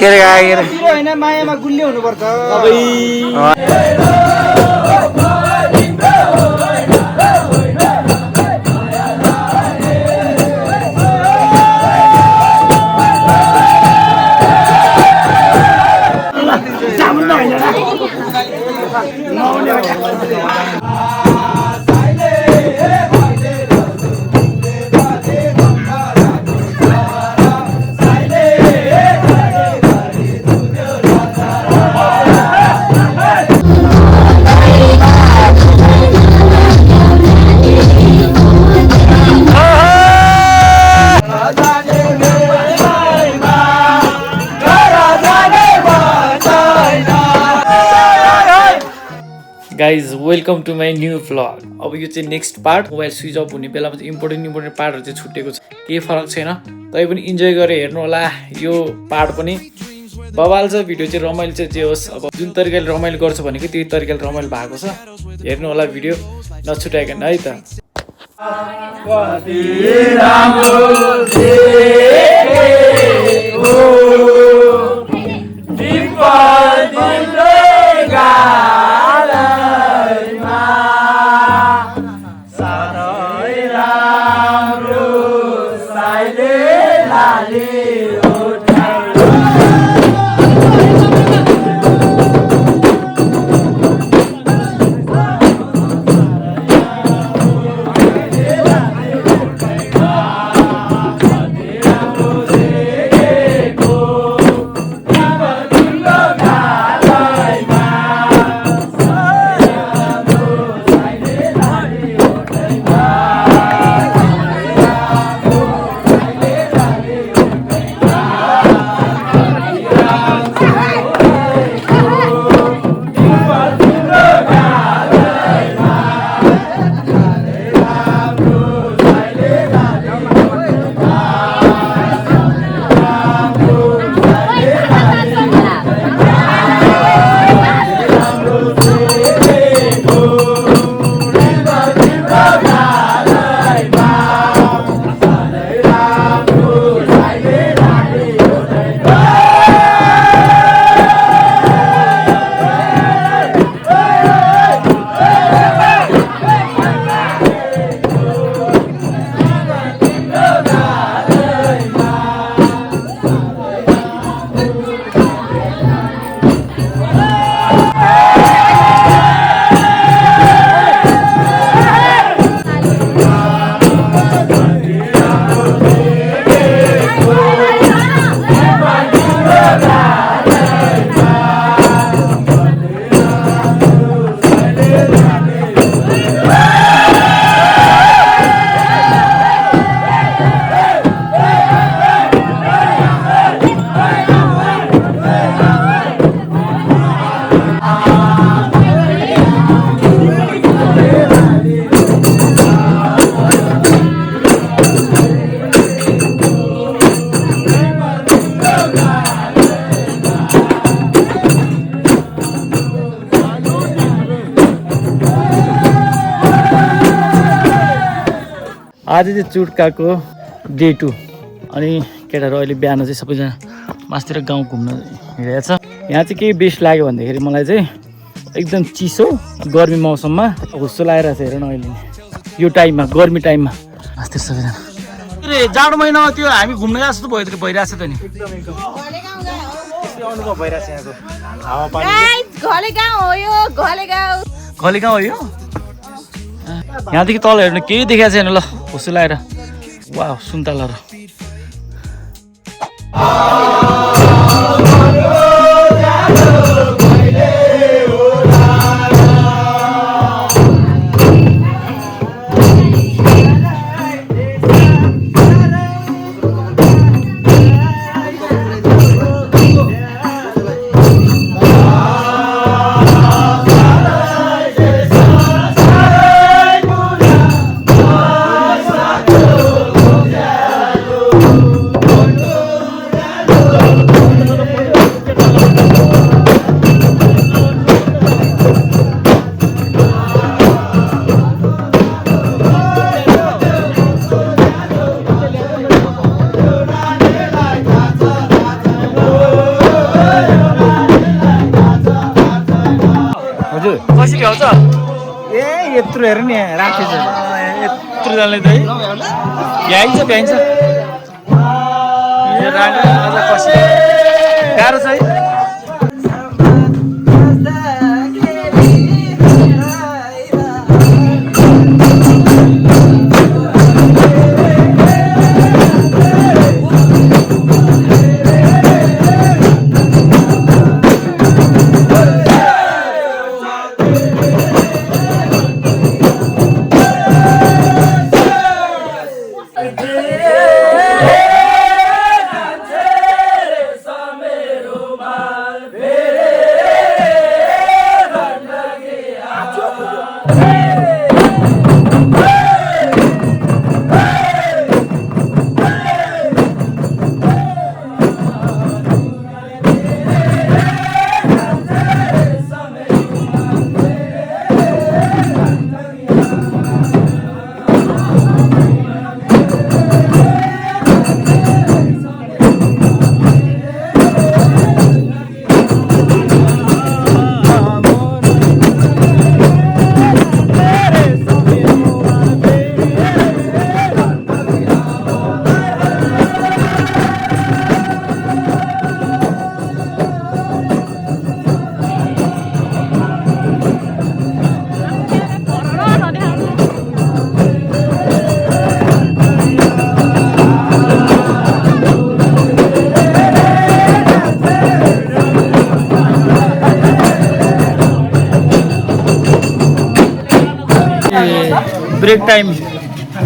होइन मायामा गुल्ली हुनुपर्छ guys welcome to my new vlog. अब यो चाहिँ next part mobile switch off हुने बेलामा चाहिँ इम्पोर्टेन्ट पार्टहरू चाहिँ छुटेको छ, केही फरक छैन। तै पनि इन्जोय गरेर हेर्नु होला यो पार्ट पनि बवाल छ। भिडियो चाहिँ रमाइलो चाहिँ जे होस्, अब जुन तरिकाले रमाइलो गर्छु भनेको त्यही तरिकाले रमाइलो भएको छ। हेर्नु होला भिडियो नछुटाइकन है त। आज चाहिँ चुड्काको डे 2 अनि केटाहरू अहिले बिहान चाहिँ सबैजना मासतिर गाउँ घुम्न हिँडेको छ। यहाँ चाहिँ के बेस्ट लाग्यो भन्दाखेरि मलाई चाहिँ एकदम चिसो गर्मी मौसममा हुस्सो लगाइरहेको छ। हेर न अहिले यो टाइममा गर्मी टाइममा मासतिर सबैजना जाडो महिनामा त्यो हामी घुम्न गएको जस्तो भइरहेको छ त नि। अनुभव भइरहेको छ यहाँको हावापानी। घले गाउँ हो यो। यहाँदेखि तल हेर्नु केही देखाएको छैन ल हुस्सो लगाएर। वाह सुन्तलाहरू। यत्रो हेर नि राखेछ यत्रो जसले त है भ्याइन्छ अझ कसी गाह्रो छ है ब्रेक टाइम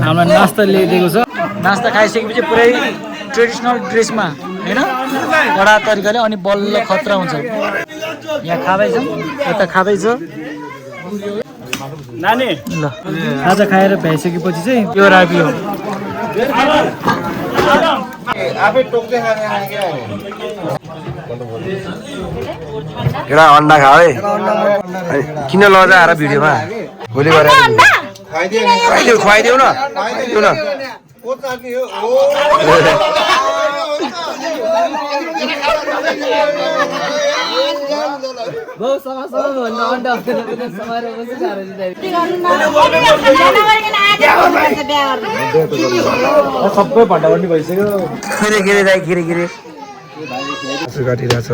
हामीलाई नास्ता ल्याइदिएको छ नास्ता खाइसकेपछि पुरै ट्रेडिसनल ड्रेसमा होइन कडा तरिकाले अनि बल्ल खतरा हुन्छ यहाँ खाँदैछ यता खाँदैछ नानी ल खाजा खाएर भ्याइसकेपछि चाहिँ यो राबी हो एउटा अन्डा खा है किन लजा आएर भिडियोमा भोलि गएर खुवाइदेऊ न सबै भण्डाभण्डी भइसक्यो गिरे काटिरहेछ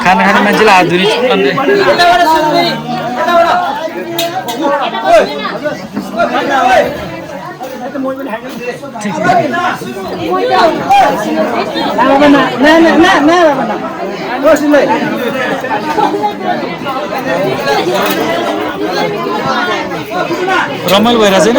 खाना खाने मान्छेलाई हात धुने रमाइलो भइरहेको छैन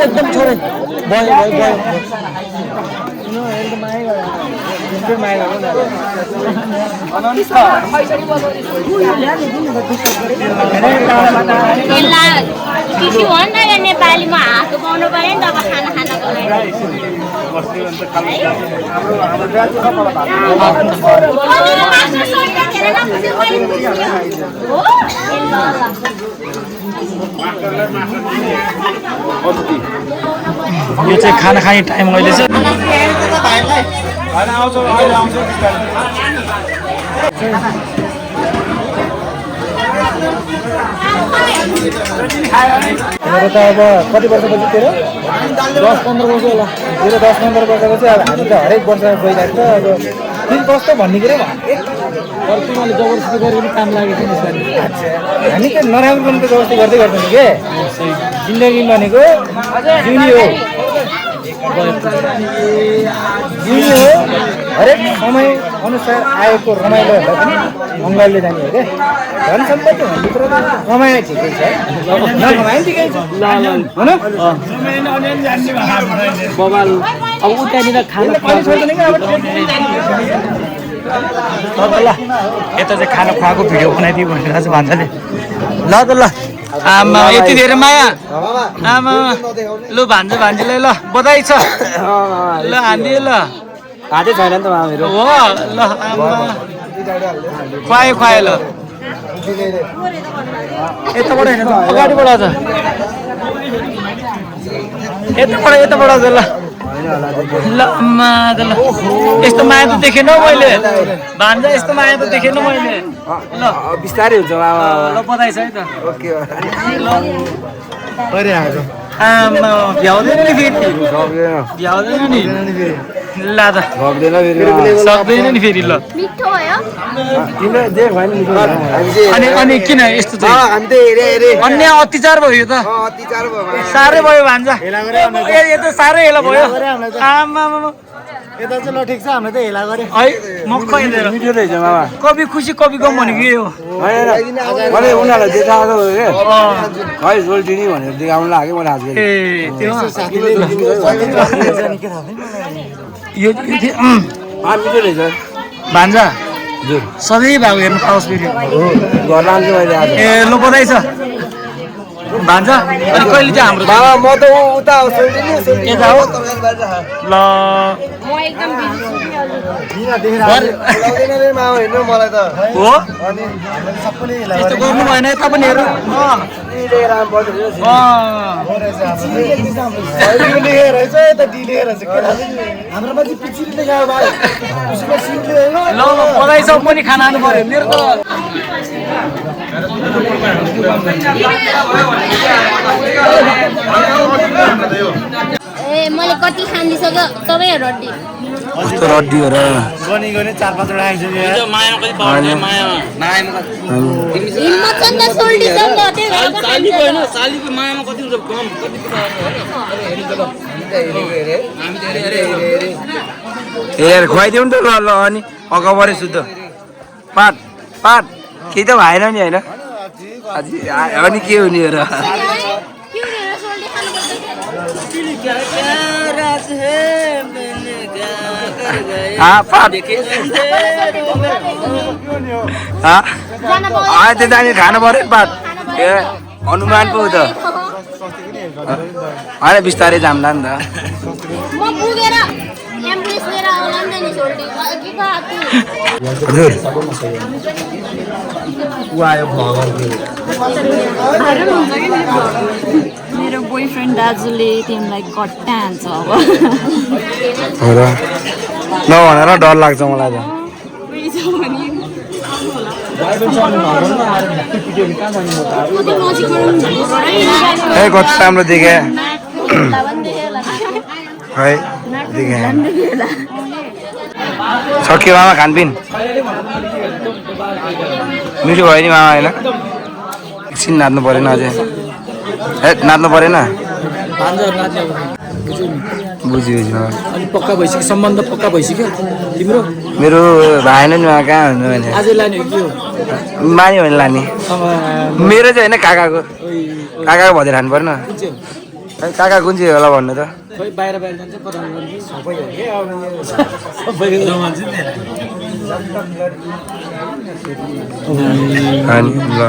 एकदम छोरे नेपालीमा हात पाउनु पर्यो नि त खाना खानको यो चाहिँ खाना खाने टाइम अहिले चाहिँ मेरो त अब कति वर्षपछि तेरो 10-15 वर्ष होला तेरो 10-15 वर्षपछि अब हामी त हरेक वर्ष गइरहेको छ अब तिमी कस्तो भन्ने कुरो तर तिमीले जबरजस्ती गरेर पनि काम लागेको छ नि हामी त नराम्रो पनि त जबरजस्ती गर्दै गर्दैन के जिन्दगी भनेको जिउने हो जिउने हो हरेक समय अनुसार आएको रमाइलोहरूलाई पनि मङ्गलले जाने हो क्या धन सम्पत्ति भन्नेभित्र कमाए ठिकै छ नकमाए ठिकै छ होइन बबाल अब उतानिर खाना पानी छोड्दैन क्या अब ल यता चाहिँ खाना खुवाएको भिडियो बनाइदियो भनेर चाहिँ भान्जाले ल त ल आमा यति धेरै माया आमा लु भान्जीलाई ल बधाई छ ल हान्दियो ल हातै छैन नि त मेरो हो ल आमा खुवायो ल यताबाट हेर्नु त अगाडिबाट अझ यताबाट अझ ल ल अम्मा त ल यस्तो माया त देखेन मैले भान्जा यस्तो माया त देखेन मैले ल बिस्तारै हुन्छ ल बधाई छ है त ओके आमा भ्याउँदैन नि फेरि भ्याउँदैन नि ल त सक्दैन नि फेरि ल मिठो भयो अनि किन यस्तो चाहिँ अन्य अत्याचार भयो त साह्रै भयो भान्जा यो त साह्रै हेला भयो आमा यता चाहिँ ल ठिक छ हामीले त हेला गरे है मक्क हेरेर मिठो रहेछ मामा कवि खुसी कवि गम भनेको यो मैले उनीहरूलाई देखाएको खै सोल्टिनी भनेर देखाउनु लाग्यो मैले आज ए त्यो यो मिठो रहेछ भान्जा सधैँ भएको हेर्नु पाओस् फेरि घर लान्छु मैले आज ए ल बधाई छ भान्जा अनि कहिले चाहिँ हाम्रो बाबा म त उता यता हो ल म एकदम मामा हेर्नु मलाई त हो अनि सबैले यस्तो गर्नु भएन यता पनि हेर्नु लेखेर रहेछ यता डी लेखेर रहेछ हाम्रो माथि पिछिले देखायो भाइ उसको सिटले ल बधाई छ पनि खाना खानु पर्यो मेरो त ए मैले कति खानिसक्यो सबै रड्डी कस्तो रड्डी हो र गनी गनी 4-5 वटा आइसक्यो मायामा कति पाउँछ मायामा हिम्मत छ नि त सोल्टी छ नि त त्यही भएर साली होइन सालीको मायामा कति हुन्छ कम कति हेरेर खुवाइदिउँ नि त ल ल अनि अगावरै शुद्ध पाट केही त भएन नि होइन अनि के हुने र त्यो जाने खानु पर्यो नि पात ए हनुमान पो त होइन बिस्तारै जाम्ला नि त म पुगेर एम्बुलेन्स लिएर आउला नि त नि सोल्टी के बात हजुर मेरो बोयफ्रेन्ड दाजुले तिमीलाई कट्टा हान्छ अब हो र नभनेर डर लाग्छ मलाई त ए कति राम्रो देखेँ है देखेँ सक्यो मामा खानपिन मिठो भयो नि मामा होइन एकछिन नाच्नु परेन अझै ए नाच्नु परेन बुझ्यो बुझ्यो अनि पक्का भइसक्यो सम्बन्ध पक्का भइसक्यो तिम्रो मेरो भएन नि उहाँ कहाँ हुनु भने आजै लाने हो के हो मान्यो भने लाने मेरो चाहिँ होइन काकाको भजेर खानु पर्ने काका कुन चाहिँ होला भन्नु त खै बाहिर जान्छ कता सबै हो के अब सबैको रोमान्च नि अनि ल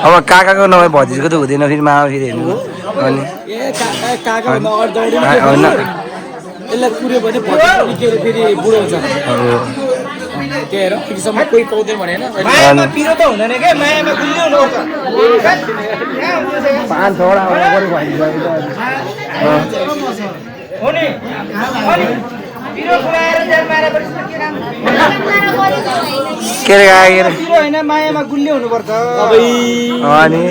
अब काकाको नभए भतिजको त हुँदैन फेरि मामा फेरि हेर्नु अनि ए काका होइन यसलाई पुऱ्यो भने भतिज के फेरि बुढो हुन्छ त्यही हेर अहिलेसम्म कोही पाउँदैन भने होइन पिरो त हुँदैन के मायामा गुलियो हुनुपर्छ 5-6 वटा गरे हो नि अनि पिरो खुवाएर जान मारेपछि के काम के रे काका पिरो हैन मायामा गुलियो हुनुपर्छ अनि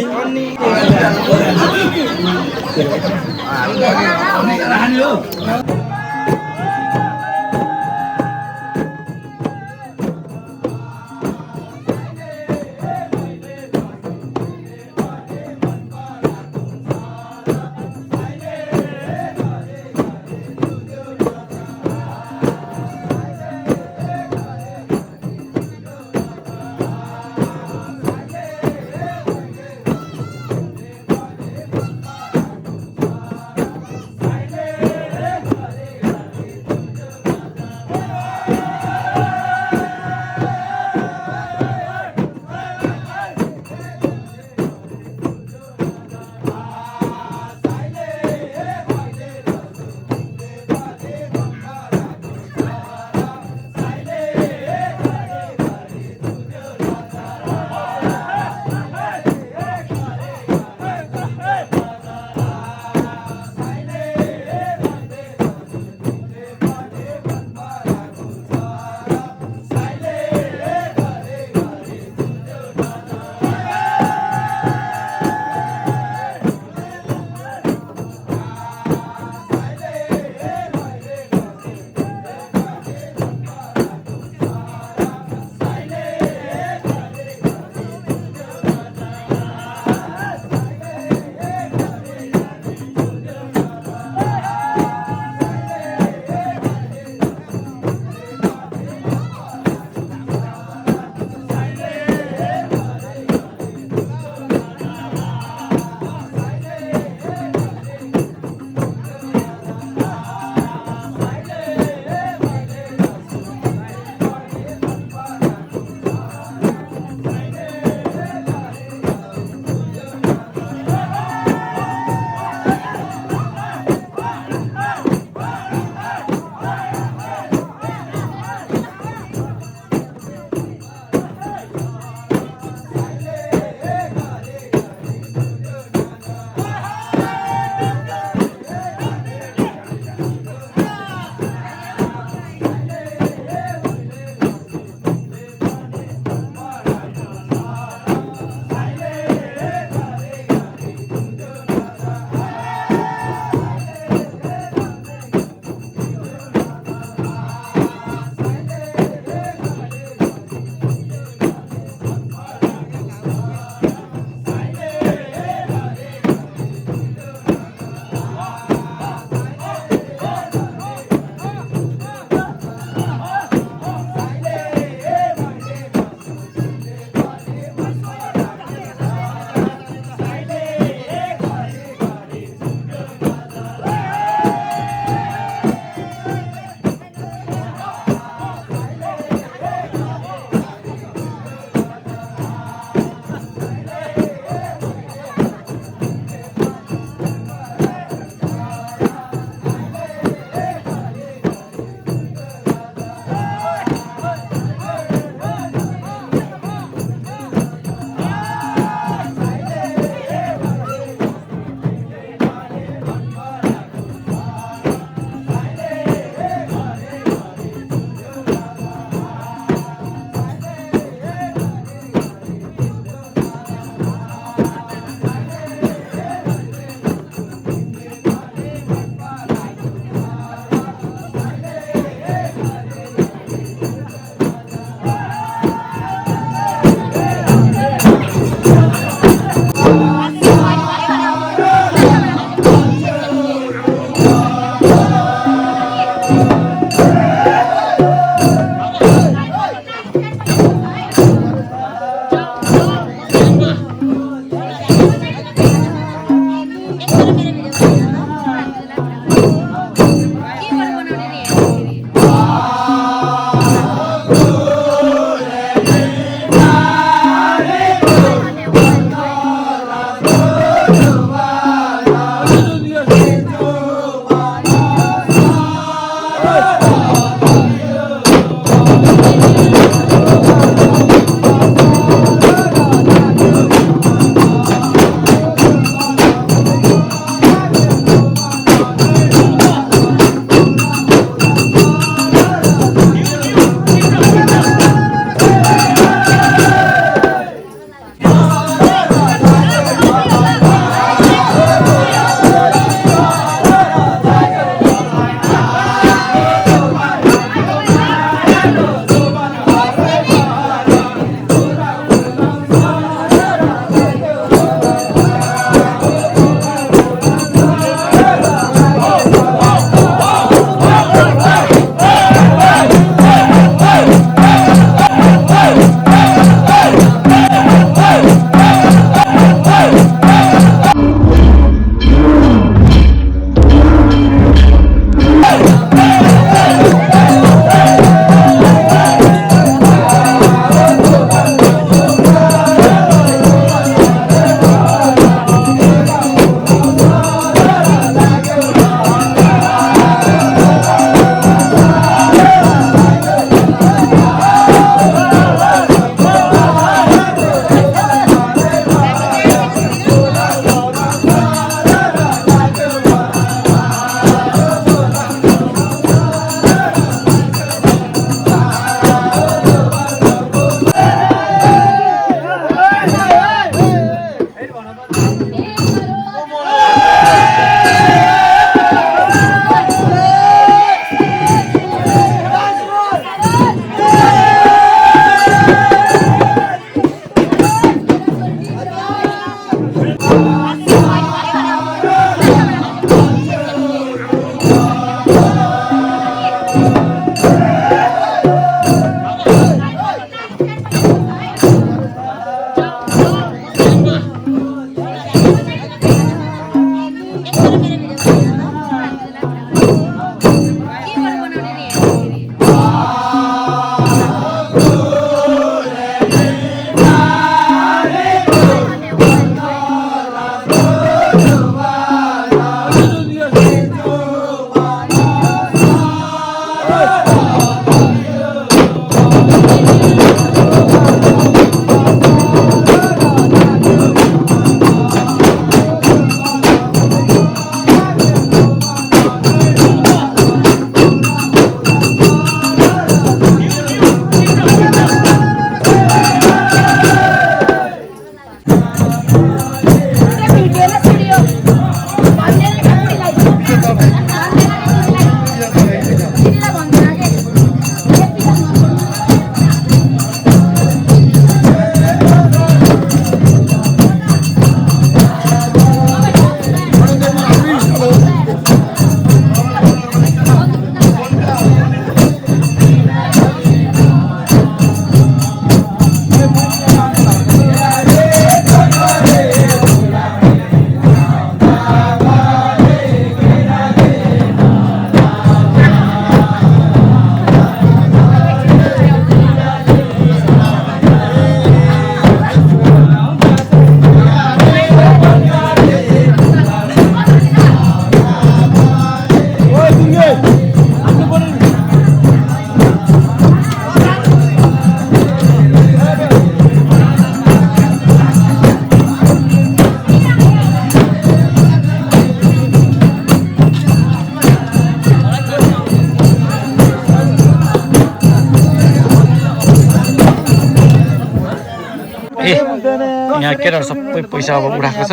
यहाँ केटाहरू सबै पैसा अब उठाएको छ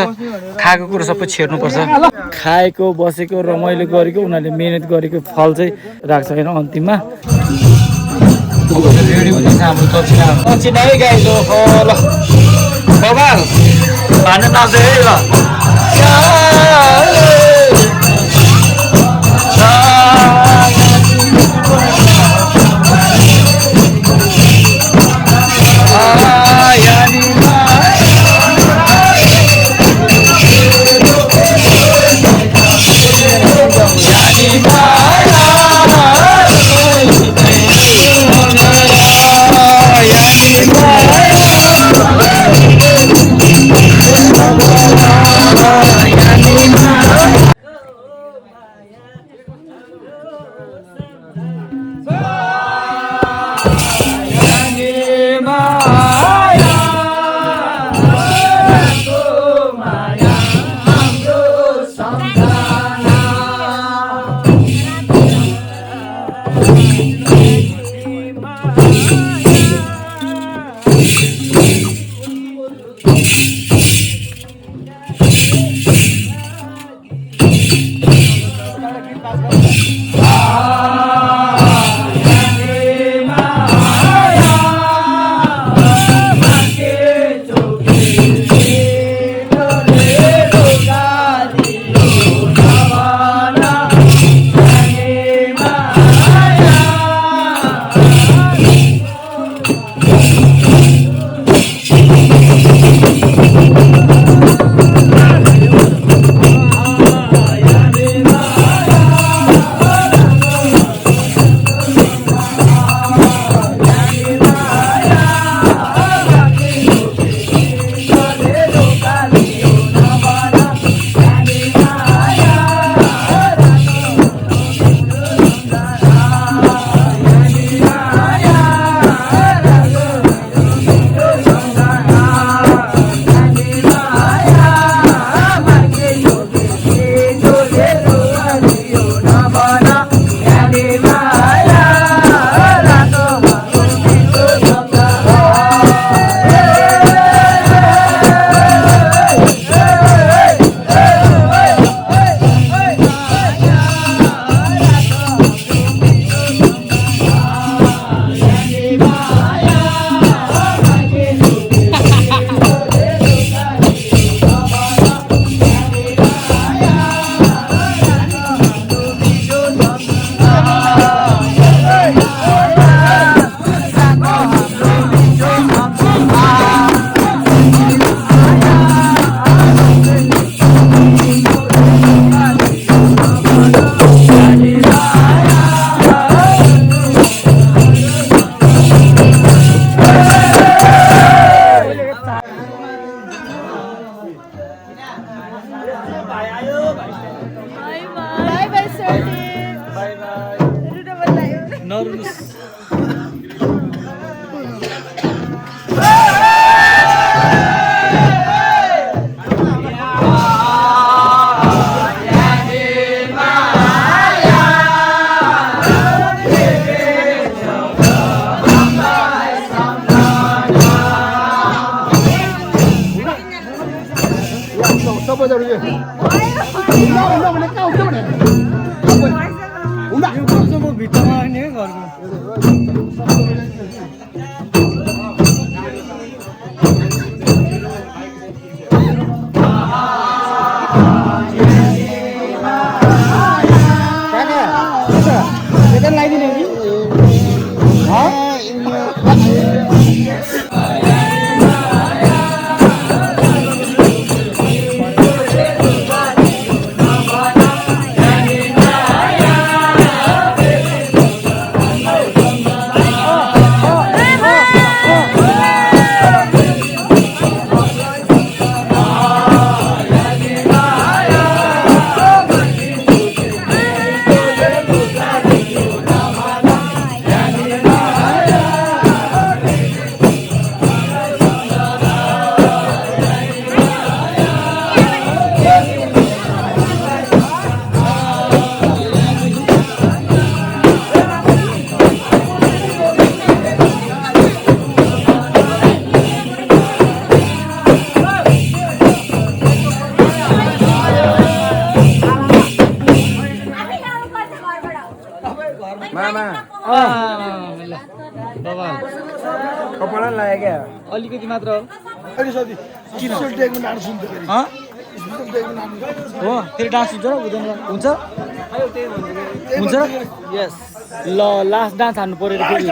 खाएको कुरो सबै छेर्नुपर्छ खाएको बसेको रमाइलो गरेको उनीहरूले मिहिनेत गरेको फल चाहिँ राख्छ होइन अन्तिममा रेडी हुँदैछ हाम्रो दक्षिणा है गाई ल बबाल भान्नु नाच्दै है ल यानी बाई बाई सोल्टी रुटा बल्लायो नरुनुहोस् मामा ल बाबा कपाल लाग्यो क्या अलिकति मात्र हो फेरि डान्स हुन्छ र हुँदैन हुन्छ हुन्छ यस ल लास्ट डान्स हान्नु पऱ्यो फेरि